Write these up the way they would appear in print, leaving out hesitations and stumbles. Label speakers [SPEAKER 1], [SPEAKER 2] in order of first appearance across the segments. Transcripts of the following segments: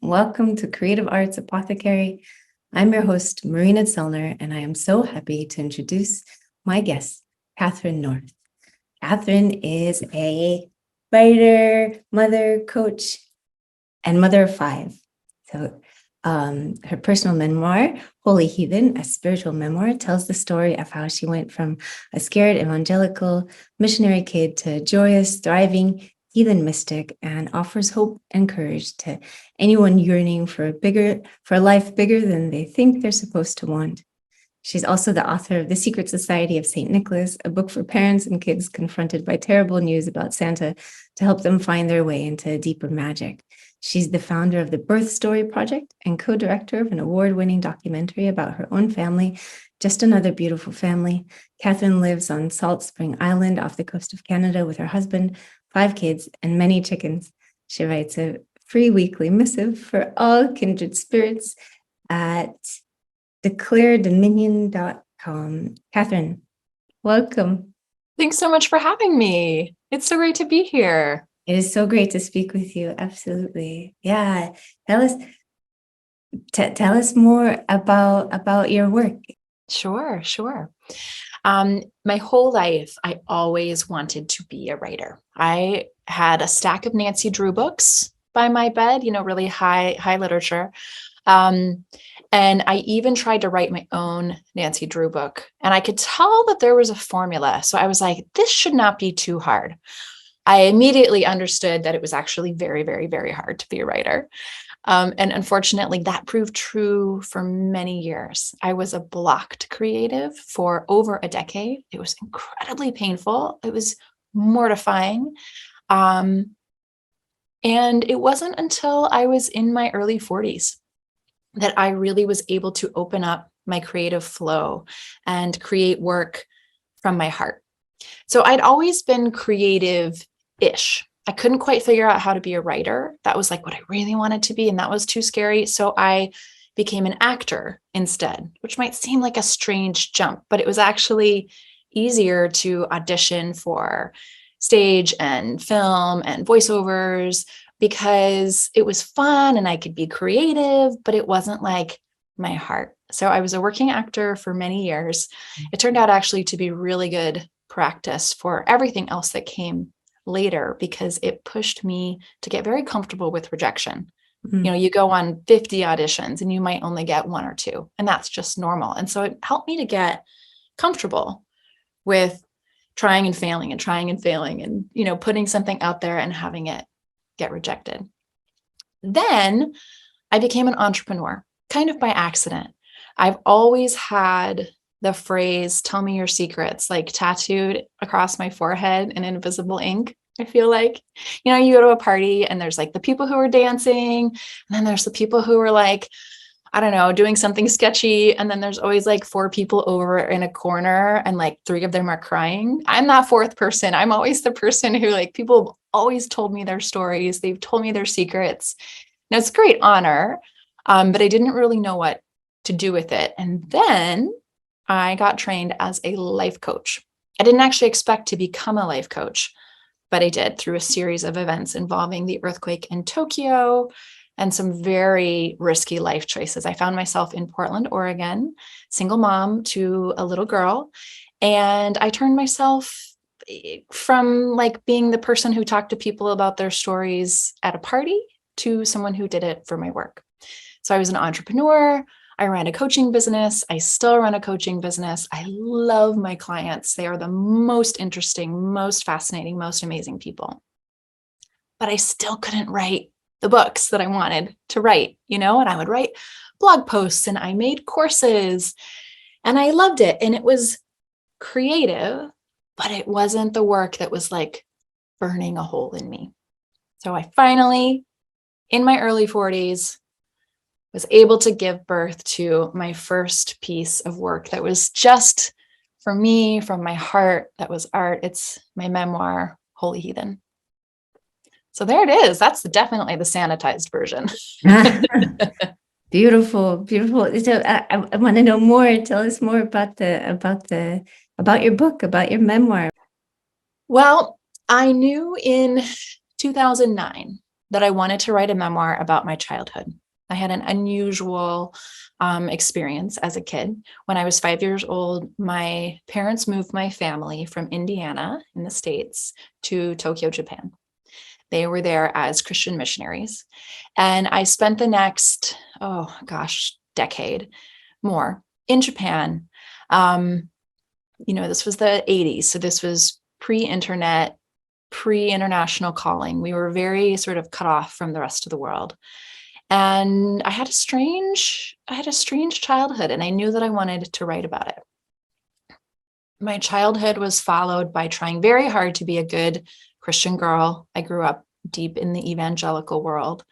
[SPEAKER 1] Welcome to Creative Arts Apothecary. I'm your host, Marina Tselner, and I am so happy to introduce my guest, Katherine North. Katherine is a writer, mother, coach, and mother of five. So her personal memoir, Holy Heathen, a spiritual memoir, tells the story of how she went from a scared evangelical missionary kid to a joyous, thriving heathen mystic, and offers hope and courage to anyone yearning for a life bigger than they think they're supposed to want. She's also the author of The Secret Society of St. Nicholas, a book for parents and kids confronted by terrible news about Santa to help them find their way into deeper magic. She's the founder of the Birth Story Project and co-director of an award-winning documentary about her own family, Just Another Beautiful Family. Katherine lives on Salt Spring Island off the coast of Canada with her husband, 5 kids, and many chickens. She writes a free weekly missive for all kindred spirits at declaredominion.com. Katherine, welcome.
[SPEAKER 2] Thanks so much for having me. It's so great to be here.
[SPEAKER 1] It is so great to speak with you. Absolutely. Yeah. Tell us more about your work.
[SPEAKER 2] Sure. My whole life, I always wanted to be a writer. I had a stack of Nancy Drew books by my bed, really high literature. And I even tried to write my own Nancy Drew book, and I could tell that there was a formula. So I was like, this should not be too hard. I immediately understood that it was actually very, very, very hard to be a writer. And unfortunately, that proved true for many years. I was a blocked creative for over a decade. It was incredibly painful. It was mortifying. And it wasn't until I was in my early 40s that I really was able to open up my creative flow and create work from my heart. So I'd always been creative-ish. I couldn't quite figure out how to be a writer. That was like what I really wanted to be, and that was too scary. So I became an actor instead, which might seem like a strange jump, but it was actually easier to audition for stage and film and voiceovers because it was fun and I could be creative, but it wasn't like my heart. So I was a working actor for many years. It turned out actually to be really good practice for everything else that came later because it pushed me to get very comfortable with rejection. Mm-hmm. You go on 50 auditions and you might only get 1 or 2, and that's just normal. And so it helped me to get comfortable with trying and failing and putting something out there and having it get rejected. Then I became an entrepreneur, kind of by accident. I've always had the phrase, tell me your secrets, like tattooed across my forehead in invisible ink. I feel like, you go to a party and there's like the people who are dancing, and then there's the people who are like, I don't know, doing something sketchy. And then there's always like 4 people over in a corner and like 3 of them are crying. I'm that 4th person. I'm always the person who people always told me their stories. They've told me their secrets. Now it's a great honor, but I didn't really know what to do with it. And then I got trained as a life coach. I didn't actually expect to become a life coach, but I did through a series of events involving the earthquake in Tokyo and some very risky life choices. I found myself in Portland, Oregon, single mom to a little girl, and I turned myself from being the person who talked to people about their stories at a party to someone who did it for my work. So I was an entrepreneur. I ran a coaching business. I still run a coaching business. I love my clients. They are the most interesting, most fascinating, most amazing people. But I still couldn't write the books that I wanted to write, and I would write blog posts and I made courses and I loved it. And it was creative, but it wasn't the work that was burning a hole in me. So I finally, in my early 40s, was able to give birth to my first piece of work that was just for me, from my heart, that was art. It's my memoir, Holy Heathen. So there it is. That's definitely the sanitized version.
[SPEAKER 1] Beautiful. So I want to know more. Tell us more about your book, about your memoir.
[SPEAKER 2] Well, I knew in 2009 that I wanted to write a memoir about my childhood. I had an unusual experience as a kid. When I was 5 years old, my parents moved my family from Indiana in the States to Tokyo, Japan. They were there as Christian missionaries. And I spent the next, oh gosh, decade more in Japan. This was the 80s. So this was pre-internet, pre-international calling. We were very sort of cut off from the rest of the world. And I had a strange childhood, and I knew that I wanted to write about it. My childhood was followed by trying very hard to be a good Christian girl. I grew up deep in the evangelical world.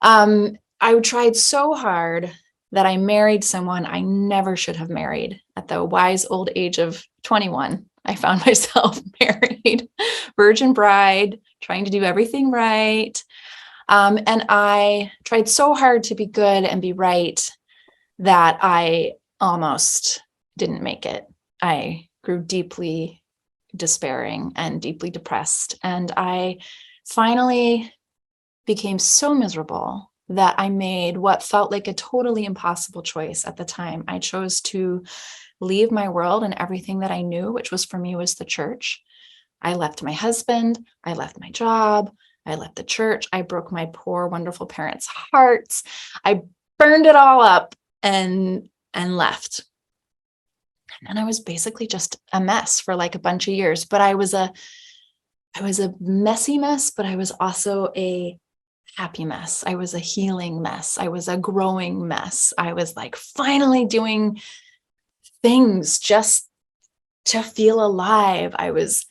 [SPEAKER 2] I tried so hard that I married someone I never should have married. At the wise old age of 21, I found myself married, virgin bride, trying to do everything right. And I tried so hard to be good and be right that I almost didn't make it. I grew deeply despairing and deeply depressed. And I finally became so miserable that I made what felt like a totally impossible choice at the time. I chose to leave my world and everything that I knew, which was for me was the church. I left my husband. I left my job. I left the church. I broke my poor, wonderful parents' hearts. I burned it all up and left. And I was basically just a mess for like a bunch of years. But I was a messy mess, but I was also a happy mess. I was a healing mess. I was a growing mess. I was like finally doing things just to feel alive. I was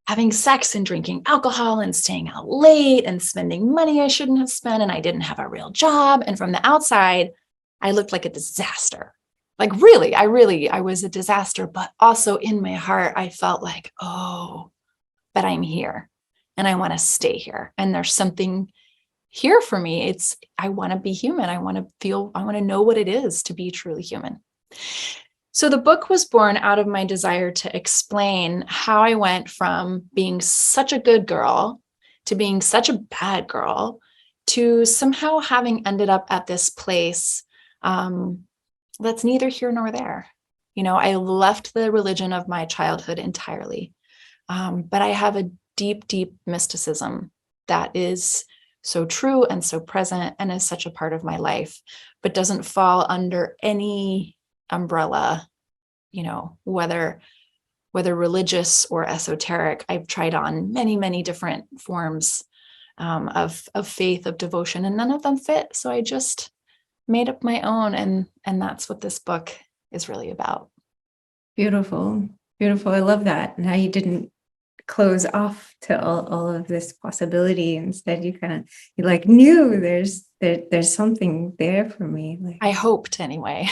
[SPEAKER 2] having sex and drinking alcohol and staying out late and spending money I shouldn't have spent. And I didn't have a real job. And from the outside, I looked like a disaster. Like really, I was a disaster, but also in my heart, I felt like, oh, but I'm here and I want to stay here. And there's something here for me. I want to be human. I want to know what it is to be truly human. So the book was born out of my desire to explain how I went from being such a good girl to being such a bad girl to somehow having ended up at this place that's neither here nor there. I left the religion of my childhood entirely, but I have a deep, deep mysticism that is so true and so present and is such a part of my life, but doesn't fall under any umbrella, whether religious or esoteric. I've tried on many, many different forms of faith, of devotion, and none of them fit. So I just made up my own, and that's what this book is really about.
[SPEAKER 1] Beautiful, beautiful. I love that, and how you didn't close off to all of this possibility. Instead, you knew there's something there for me. Like,
[SPEAKER 2] I hoped anyway.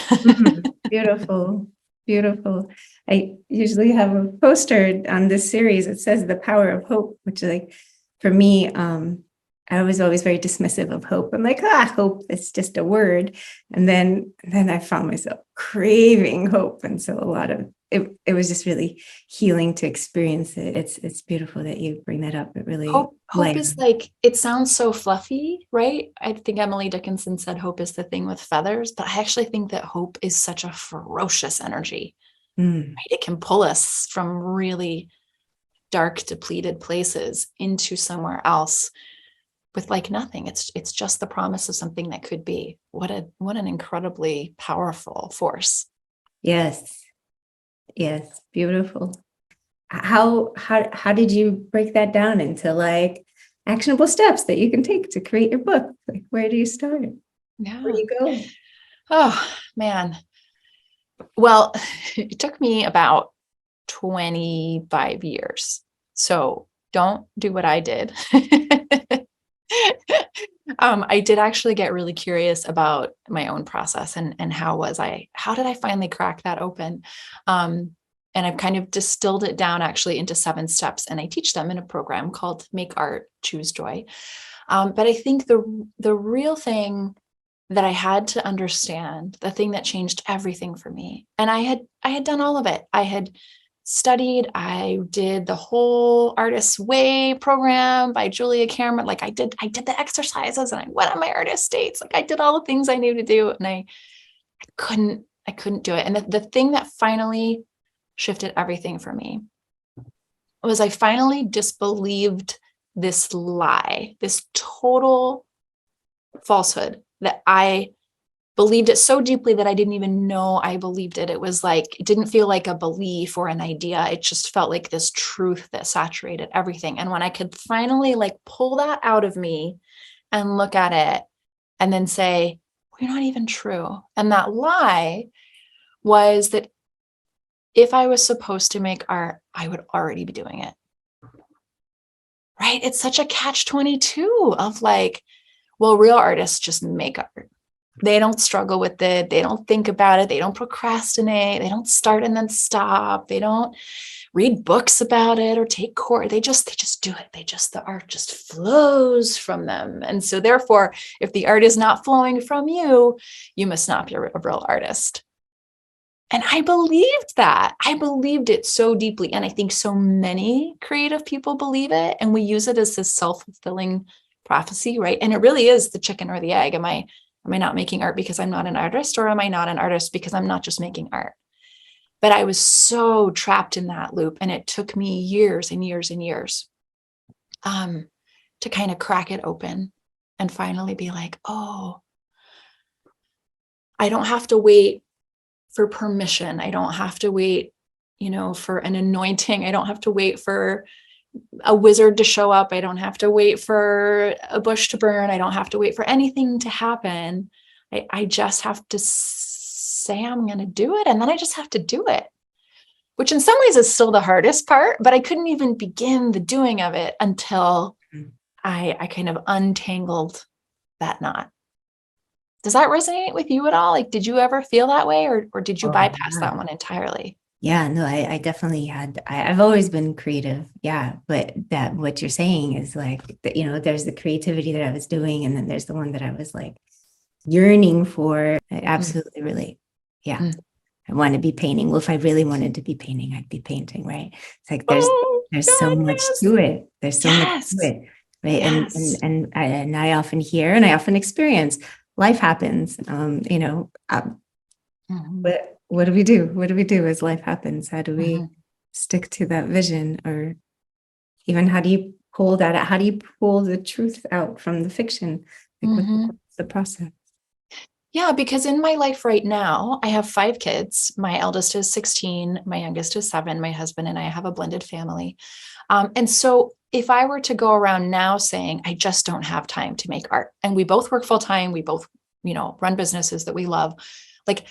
[SPEAKER 1] Beautiful, beautiful. I usually have a poster on this series. It says the power of hope, which like for me, I was always very dismissive of hope. I'm like, hope, it's just a word. And then I found myself craving hope. And so a lot of it was just really healing to experience it. It's beautiful that you bring that up. It really
[SPEAKER 2] hope is like, it sounds so fluffy, right? I think Emily Dickinson said hope is the thing with feathers, but I actually think that hope is such a ferocious energy. Right? It can pull us from really dark, depleted places into somewhere else with like nothing. It's just the promise of something that could be. What an incredibly powerful force.
[SPEAKER 1] Yes, beautiful. How did you break that down into like actionable steps that you can take to create your book? Like, where do you start?
[SPEAKER 2] Yeah.
[SPEAKER 1] Where do you go?
[SPEAKER 2] Oh man. Well, it took me about 25 years. So don't do what I did. I did actually get really curious about my own process and how did I finally crack that open? And I've kind of distilled it down actually into 7 steps, and I teach them in a program called Make Art, Choose Joy. But I think the real thing that I had to understand, the thing that changed everything for me, and I had done all of it. I had studied. I did the whole Artist's Way program by Julia Cameron. Like I did the exercises and I went on my artist dates. Like I did all the things I knew to do, and I couldn't do it. And the thing that finally shifted everything for me was I finally disbelieved this lie, this total falsehood, that I believed it so deeply that I didn't even know I believed it. It was like, it didn't feel like a belief or an idea. It just felt like this truth that saturated everything. And when I could finally like pull that out of me and look at it and then say, well, you're not even true. And that lie was that if I was supposed to make art, I would already be doing it. Right? It's such a catch-22 of like, well, real artists just make art. They don't struggle with it. They don't think about it. They don't procrastinate. They don't start and then stop. They don't read books about it or take course. They just do it. The art just flows from them. And so therefore, if the art is not flowing from you, you must not be a real artist. And I believed that. I believed it so deeply. And I think so many creative people believe it. And we use it as this self-fulfilling prophecy, right? And it really is the chicken or the egg. Am I not making art because I'm not an artist, or am I not an artist because I'm not just making art? But I was so trapped in that loop. And it took me years and years and years to kind of crack it open and finally be like, oh, I don't have to wait for permission. I don't have to wait, for an anointing. I don't have to wait for a wizard to show up. I don't have to wait for a bush to burn. I don't have to wait for anything to happen. I just have to say I'm going to do it. And then I just have to do it, which in some ways is still the hardest part, but I couldn't even begin the doing of it until I kind of untangled that knot. Does that resonate with you at all? Like, did you ever feel that way, or did you bypass that one entirely?
[SPEAKER 1] Yeah, no, I definitely had. I've always been creative. Yeah. But that what you're saying is like, there's the creativity that I was doing, and then there's the one that I was like yearning for. I absolutely relate. Yeah. I want to be painting. Well, if I really wanted to be painting, I'd be painting, right? It's like there's so much to it. There's so much to it. Right.
[SPEAKER 2] Yes.
[SPEAKER 1] And I often hear and I often experience life happens. But what do we do? What do we do as life happens? How do we stick to that vision? Or even how do you pull that out? How do you pull the truth out from the fiction? Like what's the process?
[SPEAKER 2] Yeah, because in my life right now, I have 5 kids. My eldest is 16, my youngest is 7, my husband and I have a blended family. And so if I were to go around now saying, I just don't have time to make art, and we both work full time, we both, run businesses that we love, like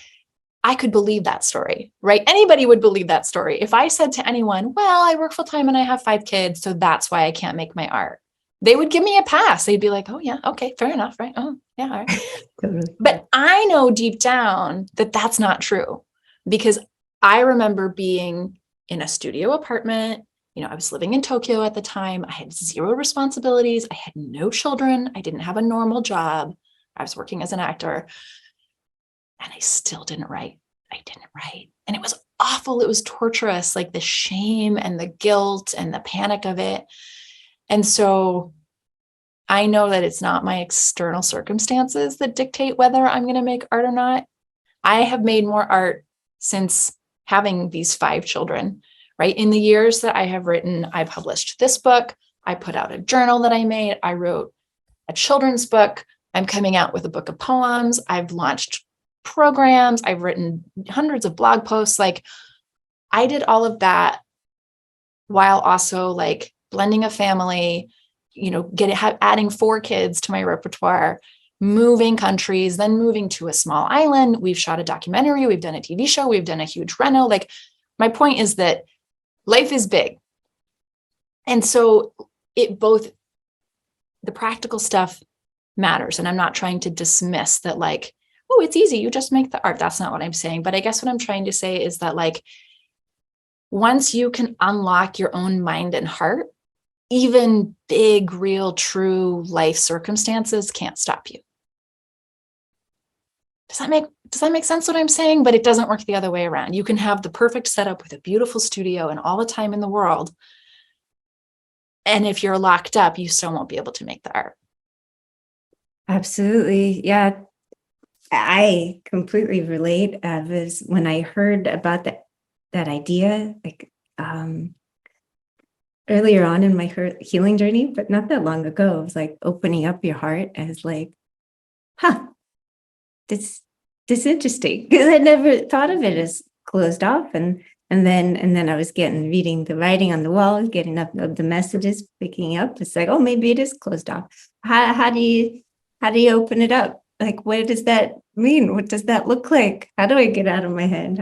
[SPEAKER 2] I could believe that story, right? Anybody would believe that story. If I said to anyone, well, I work full time and I have 5 kids, so that's why I can't make my art, they would give me a pass. They'd be like, oh yeah, okay, fair enough, right? Oh yeah, all right.
[SPEAKER 1] Totally.
[SPEAKER 2] But I know deep down that that's not true, because I remember being in a studio apartment. I was living in Tokyo at the time. I had 0 responsibilities. I had no children. I didn't have a normal job. I was working as an actor, and I still didn't write. I didn't write. And it was awful. It was torturous, like the shame and the guilt and the panic of it. And so I know that it's not my external circumstances that dictate whether I'm going to make art or not. I have made more art since having these 5 children, right? In the years that I have written, I published this book. I put out a journal that I made. I wrote a children's book. I'm coming out with a book of poems. I've launched programs. I've written hundreds of blog posts. Like I did all of that while also like blending a family, adding 4 kids to my repertoire, moving countries, then moving to a small island. We've shot a documentary. We've done a TV show. We've done a huge reno. Like my point is that life is big. And so the practical stuff matters. And I'm not trying to dismiss that like, oh, it's easy. You just make the art. That's not what I'm saying. But I guess what I'm trying to say is that like, once you can unlock your own mind and heart, even big, real, true life circumstances can't stop you. Does Does that make sense what I'm saying? But it doesn't work the other way around. You can have the perfect setup with a beautiful studio and all the time in the world. And if you're locked up, you still won't be able to make the art.
[SPEAKER 1] Absolutely. Yeah. I completely relate. Was when I heard about that idea, like earlier on in my healing journey, but not that long ago, it was like opening up your heart as like, huh, this interesting, because I never thought of it as closed off. And then I was reading the writing on the wall, getting up the messages, picking up. It's like, oh, maybe it is closed off. How do you open it up? Like, what does that mean? What does that look like? How do I get out of my head?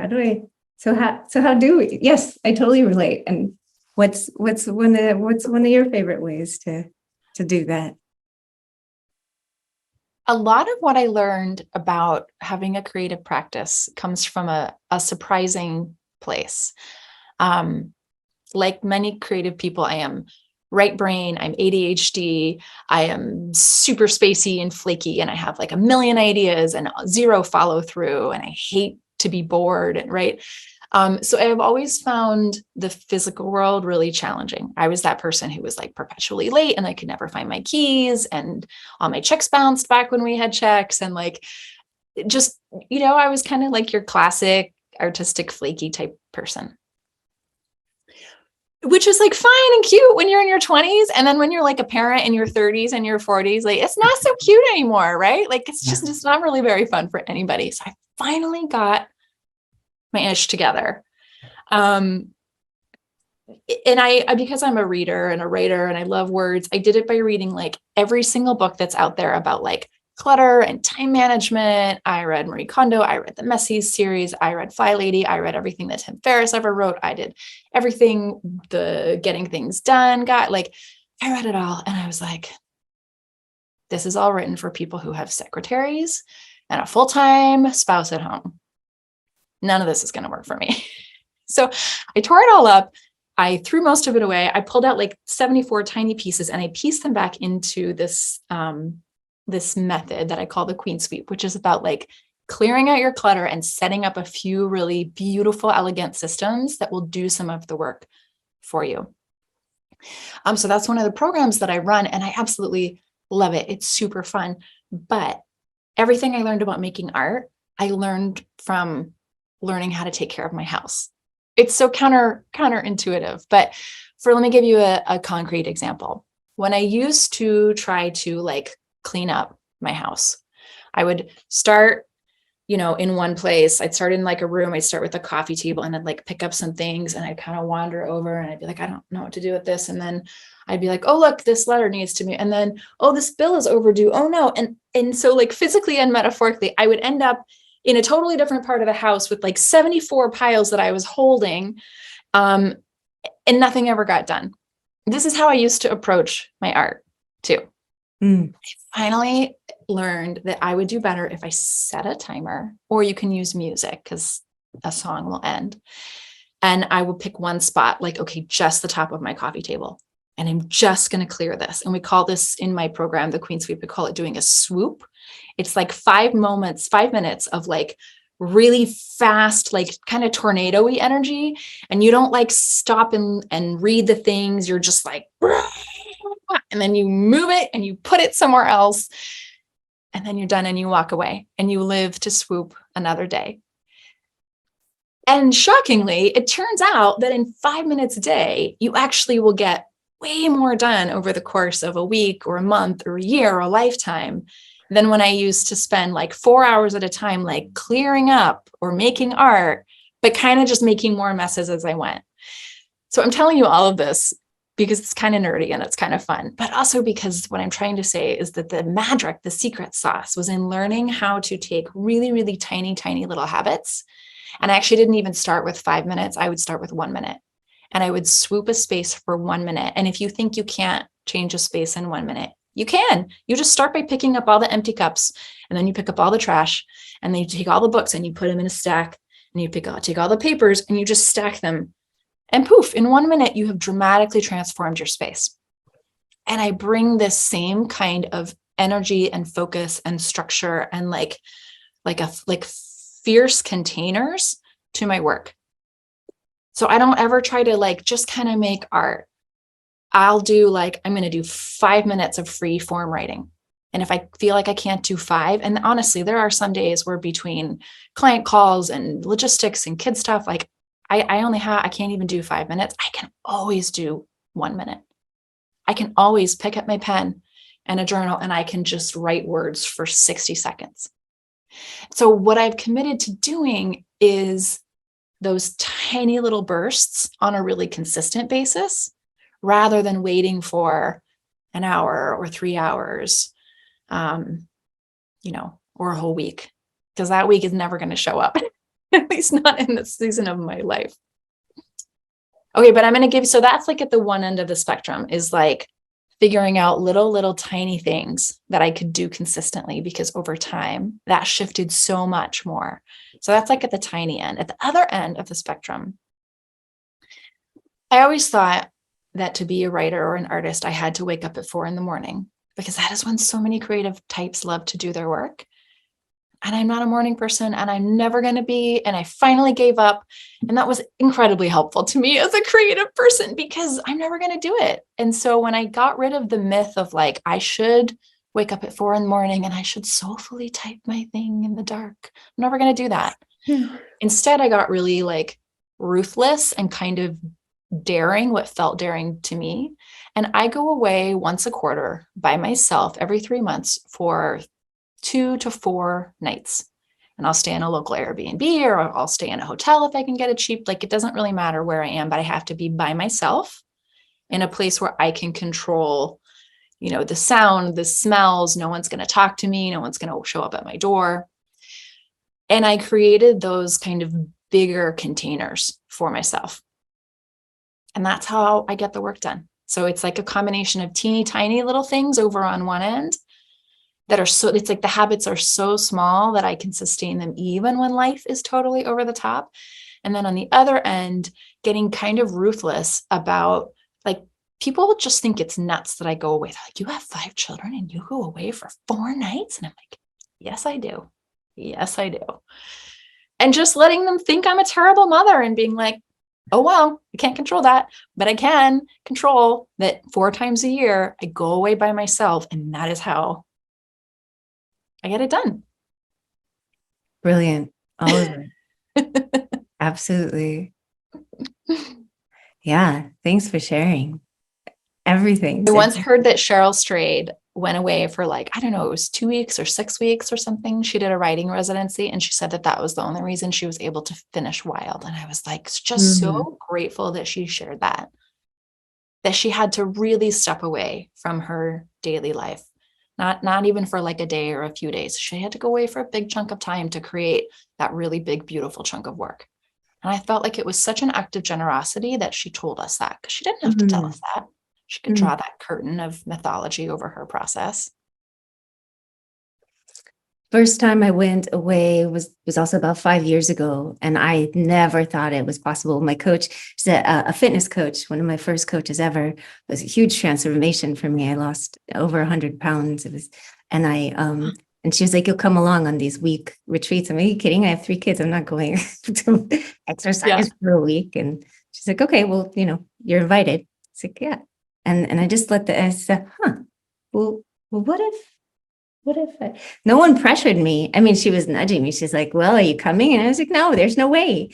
[SPEAKER 1] So how do we? Yes, I totally relate. And what's one of your favorite ways to do that?
[SPEAKER 2] A lot of what I learned about having a creative practice comes from a surprising place. Like many creative people, I am right brain, I'm ADHD, I am super spacey and flaky, and I have like a million ideas and zero follow through, and I hate to be bored, right? So I've always found the physical world really challenging. I was that person who was like perpetually late and I could never find my keys, and all my checks bounced back when we had checks, and like just, I was kind of like your classic artistic flaky type person, which is like fine and cute when you're in your 20s. And then when you're like a parent in your 30s and your 40s, like it's not so cute anymore, right? Like it's not really very fun for anybody. So I finally got my ish together. And I, because I'm a reader and a writer and I love words, I did it by reading like every single book that's out there about like clutter and time management. I read Marie Kondo. I read the Messies series. I read Fly Lady. I read everything that Tim Ferriss ever wrote. I did everything, the Getting Things Done I read it all. And I was like, this is all written for people who have secretaries and a full-time spouse at home. None of this is going to work for me. So I tore it all up. I threw most of it away. I pulled out like 74 tiny pieces and I pieced them back into this, this method that I call the Queen Sweep, which is about like clearing out your clutter and setting up a few really beautiful, elegant systems that will do some of the work for you. So that's one of the programs that I run, and I absolutely love it. It's super fun. But everything I learned about making art, I learned from learning how to take care of my house. It's so counterintuitive, but let me give you a concrete example. When I used to try to like clean up my house, I would start, in one place. I'd start in like a room. I'd start with a coffee table and I'd like pick up some things and I'd kind of wander over and I'd be like, I don't know what to do with this. And then I'd be like, oh, look, this letter needs to be, and then, oh, this bill is overdue. Oh no. And so like physically and metaphorically, I would end up in a totally different part of the house with like 74 piles that I was holding, and nothing ever got done. This is how I used to approach my art too. I finally learned that I would do better if I set a timer, or you can use music because a song will end. And I will pick one spot, like, okay, just the top of my coffee table. And I'm just going to clear this. And we call this in my program, the Queen Sweep, we call it doing a swoop. It's like 5 minutes of like really fast, like kind of tornado-y energy. And you don't like stop and read the things. You're just like, and then you move it and you put it somewhere else. And then you're done and you walk away and you live to swoop another day. And shockingly, it turns out that in 5 minutes a day, you actually will get way more done over the course of a week or a month or a year or a lifetime than when I used to spend like 4 hours at a time, like clearing up or making art, but kind of just making more messes as I went. So I'm telling you all of this because it's kind of nerdy and it's kind of fun, but also because what I'm trying to say is that the magic, the secret sauce, was in learning how to take really, really tiny, tiny little habits. And I actually didn't even start with 5 minutes. I would start with 1 minute. And I would swoop a space for 1 minute. And if you think you can't change a space in 1 minute, you can. You just start by picking up all the empty cups, and then you pick up all the trash, and then you take all the books and you put them in a stack, and you take all the papers and you just stack them. And poof, in 1 minute, you have dramatically transformed your space. And I bring this same kind of energy and focus and structure and like fierce containers to my work. So I don't ever try to like just kind of make art. I'll do like, I'm going to do 5 minutes of free form writing. And if I feel like I can't do 5, and honestly, there are some days where between client calls and logistics and kid stuff, like I can't even do 5 minutes. I can always do 1 minute. I can always pick up my pen and a journal and I can just write words for 60 seconds. So what I've committed to doing is those tiny little bursts on a really consistent basis, rather than waiting for an hour or 3 hours, or a whole week, because that week is never going to show up, at least not in this season of my life. Okay, but I'm going to give, so that's like at the one end of the spectrum is like figuring out little tiny things that I could do consistently, because over time that shifted so much more. So that's like at the tiny end. At the other end of the spectrum, I always thought that to be a writer or an artist, I had to wake up at 4 a.m, because that is when so many creative types love to do their work. And I'm not a morning person, and I'm never going to be. And I finally gave up. And that was incredibly helpful to me as a creative person, because I'm never going to do it. And so when I got rid of the myth of like, I should wake up at 4 a.m. and I should soulfully type my thing in the dark, I'm never going to do that. Instead, I got really like ruthless and kind of daring, what felt daring to me. And I go away once a quarter by myself every 3 months for 2 to 4 nights. And I'll stay in a local Airbnb, or I'll stay in a hotel if I can get it cheap. Like, it doesn't really matter where I am, but I have to be by myself in a place where I can control, the sound, the smells. No one's going to talk to me. No one's going to show up at my door. And I created those kind of bigger containers for myself. And that's how I get the work done. So it's like a combination of teeny tiny little things over on one end that are so, it's like the habits are so small that I can sustain them even when life is totally over the top. And then on the other end, getting kind of ruthless about, like, people just think it's nuts that I go away. They're like, you have 5 children and you go away for 4 nights? And I'm like, yes, I do. Yes, I do. And just letting them think I'm a terrible mother and being like, oh, well, I can't control that, but I can control that 4 times a year, I go away by myself. And that is how I get it done.
[SPEAKER 1] Brilliant. All of it. Absolutely. Yeah. Thanks for sharing everything.
[SPEAKER 2] I once heard that Cheryl Strayed went away for like, I don't know, it was 2 weeks or 6 weeks or something. She did a writing residency, and she said that that was the only reason she was able to finish Wild. And I was like, just so grateful that she shared that she had to really step away from her daily life. Not even for like a day or a few days. She had to go away for a big chunk of time to create that really big, beautiful chunk of work. And I felt like it was such an act of generosity that she told us that, because she didn't have to tell us that. She could draw that curtain of mythology over her process.
[SPEAKER 1] First time I went away was also about 5 years ago, and I never thought it was possible. My coach, she's a fitness coach, one of my first coaches ever. It was a huge transformation for me. I lost over 100 pounds. It was, and and she was like, "You'll come along on these week retreats." I'm like, "Are you kidding? I have 3 kids. I'm not going to exercise for a week." And she's like, "Okay, well, you're invited." It's like, "Yeah," and I just I said, well, what if no one pressured me? I mean, she was nudging me. She's like, "Well, are you coming?" And I was like, "No, there's no way."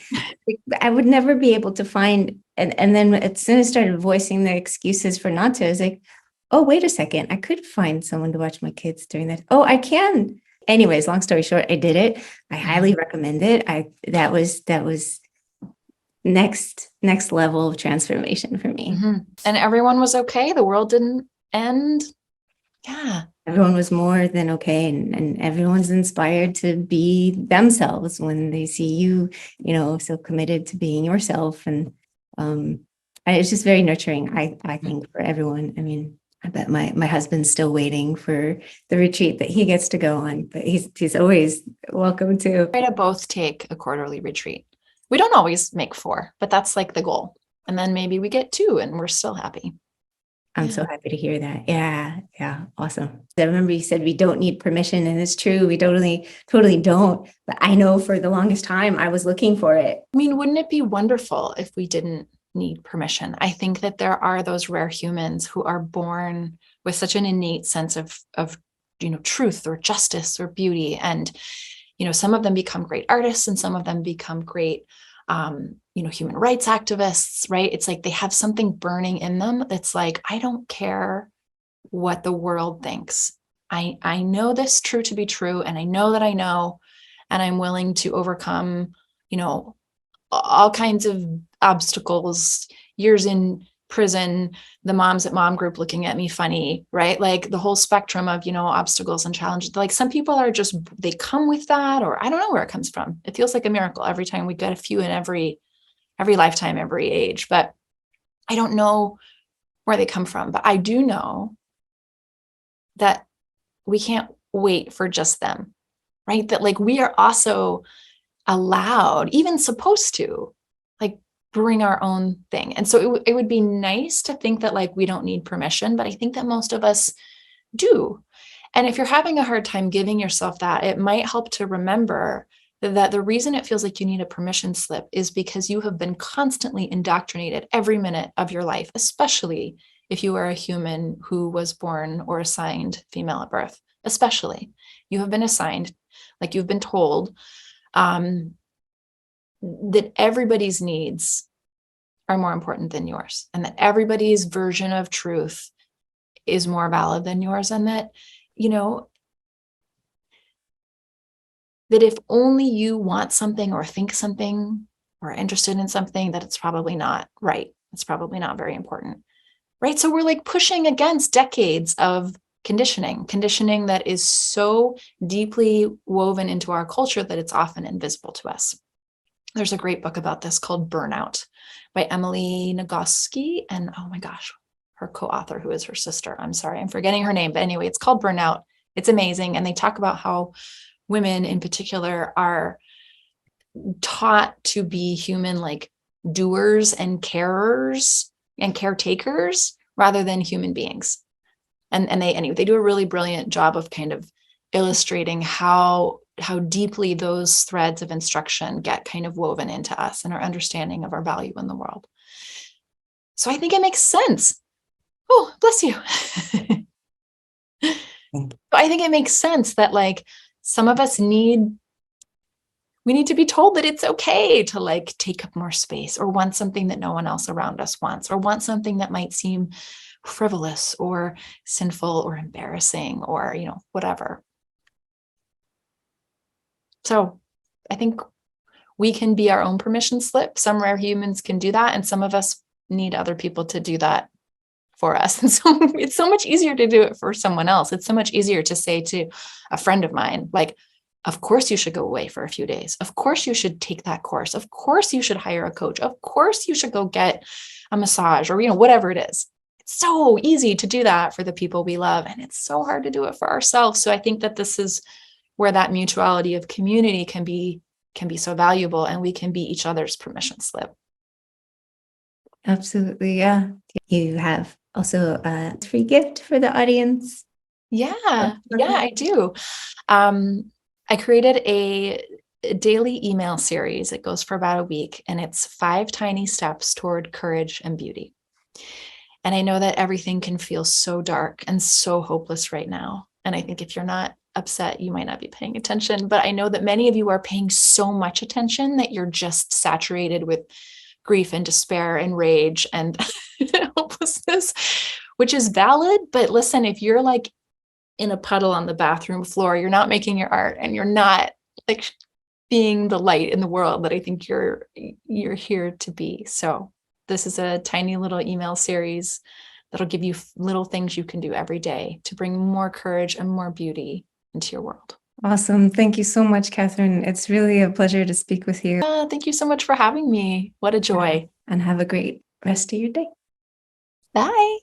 [SPEAKER 1] Like, I would never be able to find. And then as soon as I started voicing the excuses for not to, I was like, "Oh, wait a second. I could find someone to watch my kids during that. Oh, I can." Anyways, long story short, I did it. I highly recommend it. That was next level of transformation for me.
[SPEAKER 2] And everyone was okay. The world didn't end. Yeah.
[SPEAKER 1] Everyone was more than okay, and everyone's inspired to be themselves when they see you, so committed to being yourself. And it's just very nurturing, I think, for everyone. I mean, I bet my husband's still waiting for the retreat that he gets to go on, but he's always welcome to.
[SPEAKER 2] Try to both take a quarterly retreat. We don't always make 4, but that's like the goal. And then maybe we get 2 and we're still happy.
[SPEAKER 1] I'm so happy to hear that. Yeah. Yeah. Awesome. I remember you said we don't need permission, and it's true. We totally don't. But I know for the longest time I was looking for it.
[SPEAKER 2] I mean, wouldn't it be wonderful if we didn't need permission? I think that there are those rare humans who are born with such an innate sense of truth or justice or beauty. And, some of them become great artists and some of them become great, human rights activists, right? It's like they have something burning in them that's like, I don't care what the world thinks. I know this true to be true, and I know that I know, and I'm willing to overcome, all kinds of obstacles, years in prison, the moms at mom group looking at me funny, right? Like the whole spectrum of, obstacles and challenges. Like some people are just, they come with that, or I don't know where it comes from. It feels like a miracle every time. We get a few in every lifetime, every age, but I don't know where they come from. But I do know that we can't wait for just them, right? That like we are also allowed, even supposed to, like bring our own thing. And so it would be nice to think that like we don't need permission, but I think that most of us do. And if you're having a hard time giving yourself that, it might help to remember that the reason it feels like you need a permission slip is because you have been constantly indoctrinated every minute of your life, especially if you are a human who was born or assigned female at birth. Especially, you have been assigned, like you've been told, that everybody's needs are more important than yours, and that everybody's version of truth is more valid than yours, and that, that if only you want something or think something or are interested in something, that it's probably not right. It's probably not very important, right? So we're like pushing against decades of conditioning that is so deeply woven into our culture that it's often invisible to us. There's a great book about this called Burnout by Emily Nagoski, and oh my gosh, her co-author, who is her sister. I'm sorry, I'm forgetting her name, but anyway, it's called Burnout. It's amazing. And they talk about how women in particular are taught to be human, like doers and carers and caretakers rather than human beings. And they do a really brilliant job of kind of illustrating how deeply those threads of instruction get kind of woven into us and our understanding of our value in the world. So I think it makes sense. Oh, bless you. I think it makes sense that like some of us we need to be told that it's okay to like take up more space or want something that no one else around us wants, or want something that might seem frivolous or sinful or embarrassing or, whatever. So I think we can be our own permission slip. Some rare humans can do that, and some of us need other people to do that for us. And so it's so much easier to do it for someone else. It's so much easier to say to a friend of mine, like, of course you should go away for a few days. Of course you should take that course. Of course you should hire a coach. Of course you should go get a massage or, whatever it is. It's so easy to do that for the people we love, and it's so hard to do it for ourselves. So I think that this is where that mutuality of community can be so valuable, and we can be each other's permission slip.
[SPEAKER 1] Absolutely. Yeah. You have also a free gift for the audience.
[SPEAKER 2] Yeah, I do. I created a daily email series. It goes for about a week, and it's 5 tiny steps toward courage and beauty. And I know that everything can feel so dark and so hopeless right now. And I think if you're not upset, you might not be paying attention, but I know that many of you are paying so much attention that you're just saturated with grief and despair and rage and hopelessness, which is valid. But listen, if you're like in a puddle on the bathroom floor, you're not making your art, and you're not like being the light in the world that I think you're here to be. So this is a tiny little email series that'll give you little things you can do every day to bring more courage and more beauty into your world.
[SPEAKER 1] Awesome. Thank you so much, Katherine. It's really a pleasure to speak with you.
[SPEAKER 2] Thank you so much for having me. What a joy.
[SPEAKER 1] And have a great rest of your day.
[SPEAKER 2] Bye.